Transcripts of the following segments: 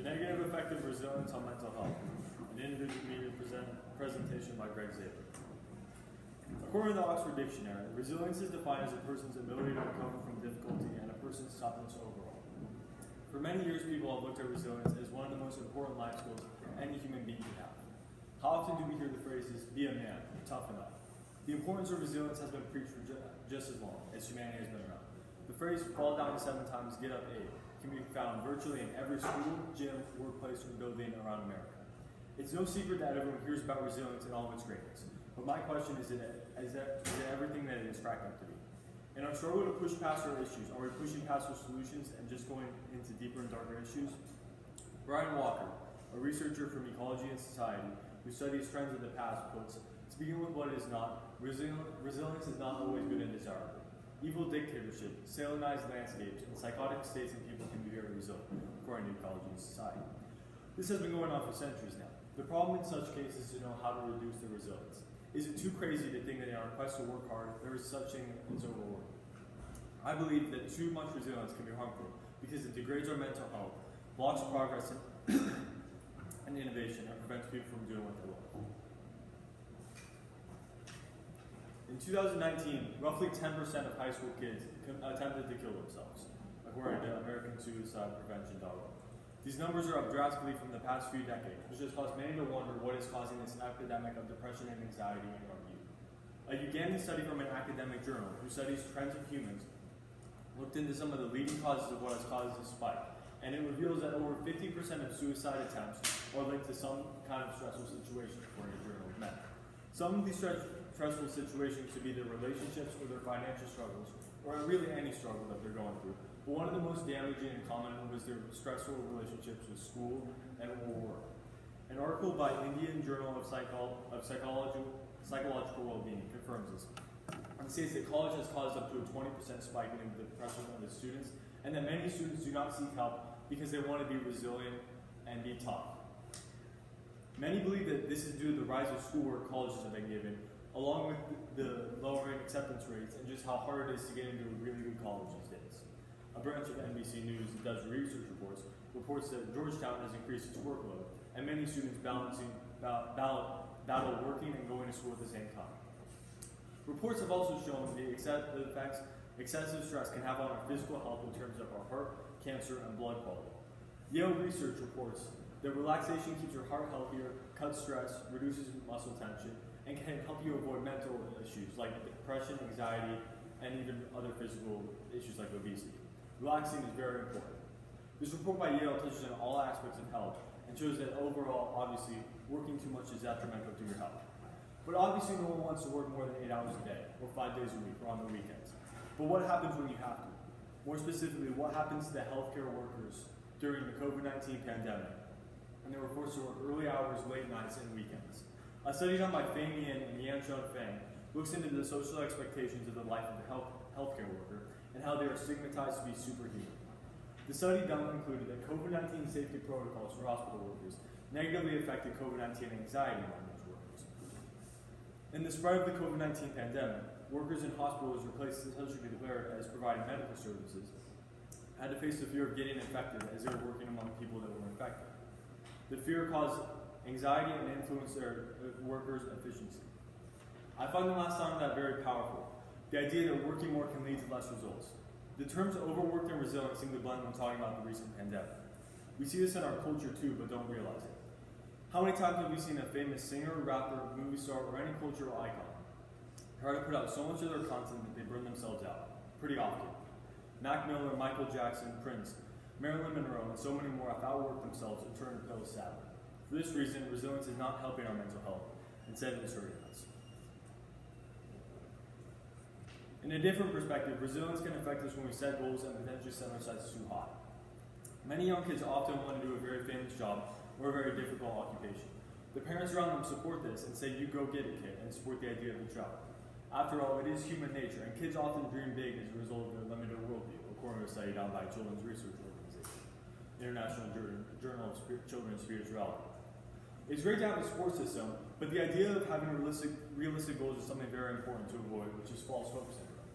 The Negative Effect of Resilience on Mental Health, an individual media presentation by Greg Z. According to the Oxford Dictionary, resilience is defined as a person's ability to recover from difficulty and a person's toughness overall. For many years, people have looked at resilience as one of the most important life skills any human being can have. How often do we hear the phrases, be a man, toughen up? The importance of resilience has been preached for just as long as humanity has been around. The phrase, fall down 7 times, get up 8, can be found virtually in every school, gym, workplace, or building around America. It's no secret that everyone hears about resilience and all of its greatness. But my question is it everything that it is cracked up to be? In our struggle to push past our issues, are we pushing past our solutions and just going into deeper and darker issues? Brian Walker, a researcher from Ecology and Society who studies trends of the past, puts, to begin with what it is not, resilience is not always good and desirable. Evil dictatorship, salinized landscapes, and psychotic states and people can be very resilient, according to Ecology and Society. This has been going on for centuries now. The problem in such cases is to know how to reduce the resilience. Is it too crazy to think that in our quest to work hard, there is such thing as overworking? I believe that too much resilience can be harmful because it degrades our mental health, blocks progress and innovation, and prevents people from doing what they love. In 2019, roughly 10% of high school kids attempted to kill themselves, according to AmericanSuicidePrevention.org. These numbers are up drastically from the past few decades, which has caused many to wonder what is causing this epidemic of depression and anxiety in our youth. A Ugandan study from an academic journal who studies trends of humans looked into some of the leading causes of what has caused this spike, and it reveals that over 50% of suicide attempts are linked to some kind of stressful situation, according to the Journal of Men. Some of these stressful situations could be their relationships or their financial struggles, or really any struggle that they're going through. But one of the most damaging and common was their stressful relationships with school and work. An article by Indian Journal of Psychological Well-Being confirms this. It states that college has caused up to a 20% spike in the depression of the students, and that many students do not seek help because they want to be resilient and be tough. Many believe that this is due to the rise of schoolwork colleges have been given, along with the lowering acceptance rates and just how hard it is to get into a really good college these days. A branch of NBC News that does research reports that Georgetown has increased its workload, and many students battle working and going to school at the same time. Reports have also shown the effects excessive stress can have on our physical health in terms of our heart, cancer, and blood quality. Yale research reports that relaxation keeps your heart healthier, cuts stress, reduces muscle tension, and can help you avoid mental issues like depression, anxiety, and even other physical issues like obesity. Relaxing is very important. This report by Yale touches on all aspects of health and shows that overall, obviously, working too much is detrimental to your health. But obviously, no one wants to work more than 8 hours a day, or 5 days a week, or on the weekends. But what happens when you have to? More specifically, what happens to the healthcare workers during the COVID-19 pandemic, and they were forced to work early hours, late nights, and weekends? A study done by Feng Yin and Yan Feng looks into the social expectations of the life of the healthcare worker and how they are stigmatized to be superhuman. The study done concluded that COVID-19 safety protocols for hospital workers negatively affected COVID-19 anxiety among those workers. In the spread of the COVID-19 pandemic, workers in hospitals replaced essentially declared as providing medical services had to face the fear of getting infected as they were working among people that were infected. The fear caused anxiety and influenced their workers' efficiency. I find the last time that very powerful. The idea that working more can lead to less results. The terms overworked and resilient seem to blend when talking about the recent pandemic. We see this in our culture too, but don't realize it. How many times have we seen a famous singer, rapper, movie star, or any cultural icon try to put out so much of their content that they burn themselves out? Pretty often. Mac Miller, Michael Jackson, Prince, Marilyn Monroe, and so many more have outworked themselves and turned pills sour. For this reason, resilience is not helping our mental health. Instead, it is hurting us. In a different perspective, resilience can affect us when we set goals and potentially set our sights too high. Many young kids often want to do a very famous job or a very difficult occupation. The parents around them support this and say, you go get it, kid, and support the idea of the job. After all, it is human nature, and kids often dream big as a result of their limited worldview, according to a study done by Children's Research Organization, International Journal of Children's Spirituality. It's great to have a support system, but the idea of having realistic goals is something very important to avoid, which is false hope syndrome,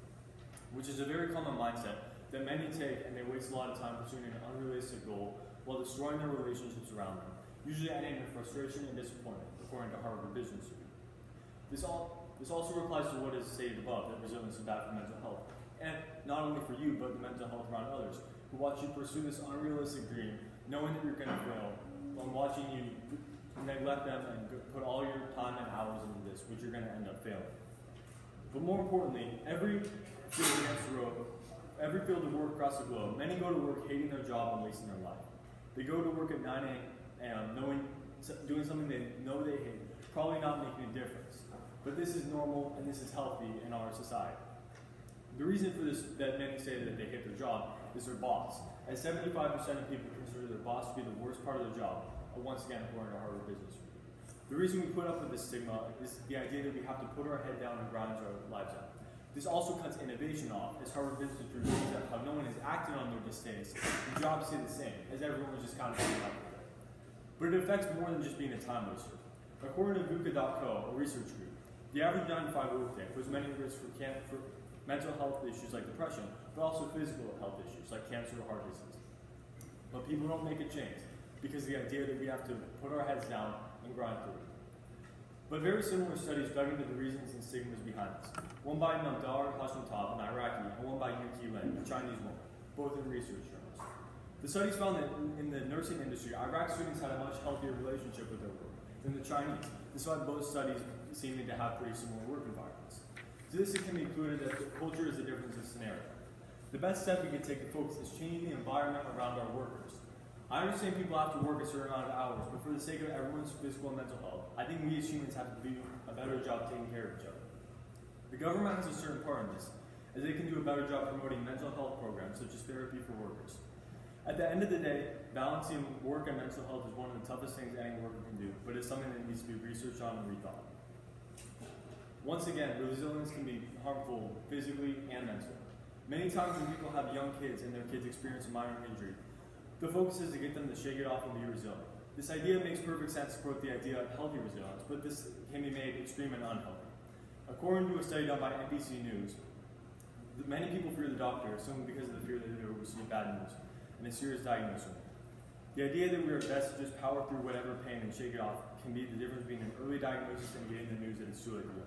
which is a very common mindset that many take, and they waste a lot of time pursuing an unrealistic goal while destroying their relationships around them, usually ending in frustration and disappointment, according to Harvard Business Review. This also applies to what is stated above, that resilience is bad for mental health, and not only for you, but the mental health around others, who watch you pursue this unrealistic dream, knowing that you're going to fail, while watching you neglect them and put all your time and hours into this, which you're going to end up failing. But more importantly, every field of work across the globe, many go to work hating their job and wasting their life. They go to work at 9 a.m. doing something they know they hate, probably not making a difference. But this is normal and this is healthy in our society. The reason for this, that many say that they hate their job, is their boss. As 75% of people consider their boss to be the worst part of their job, once again according to Harvard Business Review. The reason we put up with this stigma is the idea that we have to put our head down and grind our lives out. This also cuts innovation off, as Harvard Business Review shows up how no one has acted on their distaste, and jobs stay the same, as everyone was just kind of putting up with it. But it affects more than just being a time waster. According to VUCA.co, a research group, the average 9-to-5 workday puts many at risk for mental health issues like depression, but also physical health issues like cancer or heart disease. But people don't make a change, because the idea that we have to put our heads down and grind through it. But very similar studies dug into the reasons and stigmas behind this. One by Namdar Hashimtov, an Iraqi, and one by Yuki Lin, a Chinese woman, both in research journals. The studies found that in the nursing industry, Iraq students had a much healthier relationship with their work than the Chinese, despite both studies seeming to have pretty similar work environments. To this, it can be included that the culture is the difference in scenario. The best step we can take to focus is changing the environment around our workers. I understand people have to work a certain amount of hours, but for the sake of everyone's physical and mental health, I think we as humans have to do a better job taking care of each other. The government has a certain part in this, as they can do a better job promoting mental health programs such as therapy for workers. At the end of the day, balancing work and mental health is one of the toughest things any worker can do, but it's something that needs to be researched on and rethought. Once again, resilience can be harmful physically and mentally. Many times when people have young kids and their kids experience a minor injury, the focus is to get them to shake it off and be resilient. This idea makes perfect sense to support the idea of healthy resilience, but this can be made extreme and unhealthy. According to a study done by NBC News, many people fear the doctor, simply because of the fear that they will receive bad news and a serious diagnosis. The idea that we are best to just power through whatever pain and shake it off can be the difference between an early diagnosis and getting the news that it's too late to win.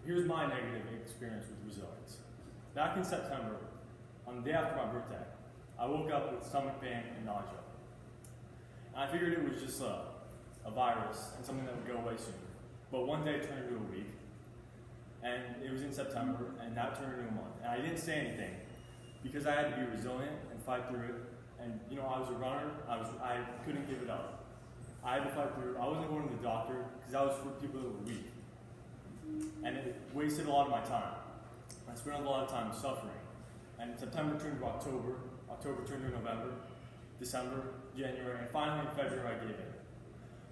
Here's my negative experience with resilience. Back in September, on the day after my birthday, I woke up with stomach pain and nausea. And I figured it was just a virus and something that would go away soon. But one day it turned into a week, and it was in September, and that turned into a month. And I didn't say anything because I had to be resilient and fight through it. And I was a runner. I couldn't give it up. I had to fight through it. I wasn't going to the doctor because that was for people that were weak, and it wasted a lot of my time. I spent a lot of time suffering. And September turned to October, October turned to November, December, January, and finally in February I gave in.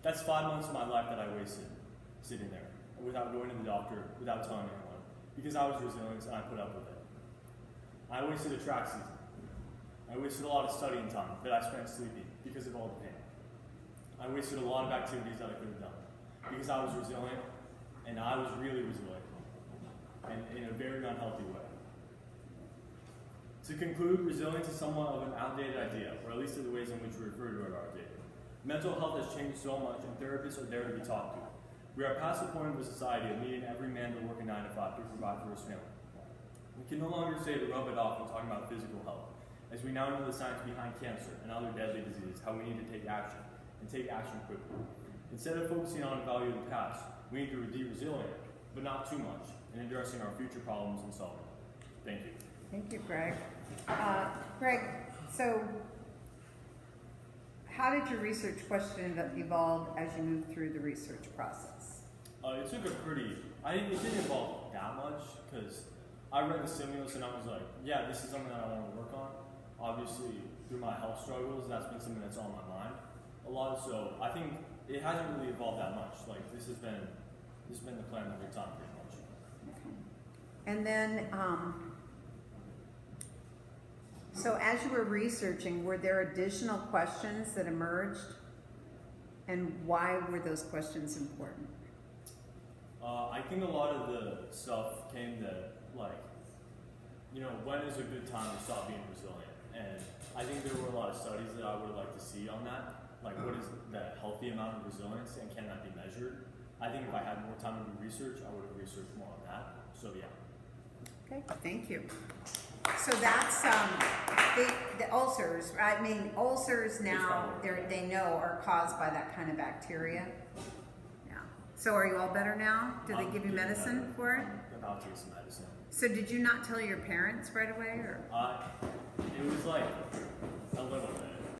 That's 5 months of my life that I wasted sitting there without going to the doctor, without telling anyone, because I was resilient and I put up with it. I wasted a track season. I wasted a lot of studying time that I spent sleeping because of all the pain. I wasted a lot of activities that I could have done because I was resilient, and I was really resilient, and in a very unhealthy way. To conclude, resilience is somewhat of an outdated idea, or at least in the ways in which we refer to it are outdated. Mental health has changed so much, and therapists are there to be talked to. We are past the point of a society of needing every man to work a 9 to 5 to provide for his family. We can no longer say to rub it off when talking about physical health, as we now know the science behind cancer and other deadly diseases, how we need to take action, and take action quickly. Instead of focusing on evaluating the past, we need to be resilient, but not too much, in addressing our future problems and solving them. Thank you. Thank you, Greg. Greg, so how did your research question evolve as you moved through the research process? It took a pretty, it didn't involve that much, because I read the stimulus and I was like, yeah, this is something that I want to work on. Obviously, through my health struggles, that's been something that's on my mind a lot, so I think it hasn't really evolved that much. Like, this has been the plan the whole time, pretty much. Okay. And then, so as you were researching, were there additional questions that emerged? And why were those questions important? I think a lot of the stuff came that, like, when is a good time to stop being resilient? And I think of studies that I would like to see on that. Like, what is the healthy amount of resilience, and can that be measured? I think if I had more time to do research, I would have researched more on that. So yeah. Okay, thank you. So that's the ulcers. I mean, ulcers now they know are caused by that kind of bacteria. Yeah. So are you all better now? Do they give you medicine for it? I'll take some medicine. So did you not tell your parents right away, or? It was like a little bit.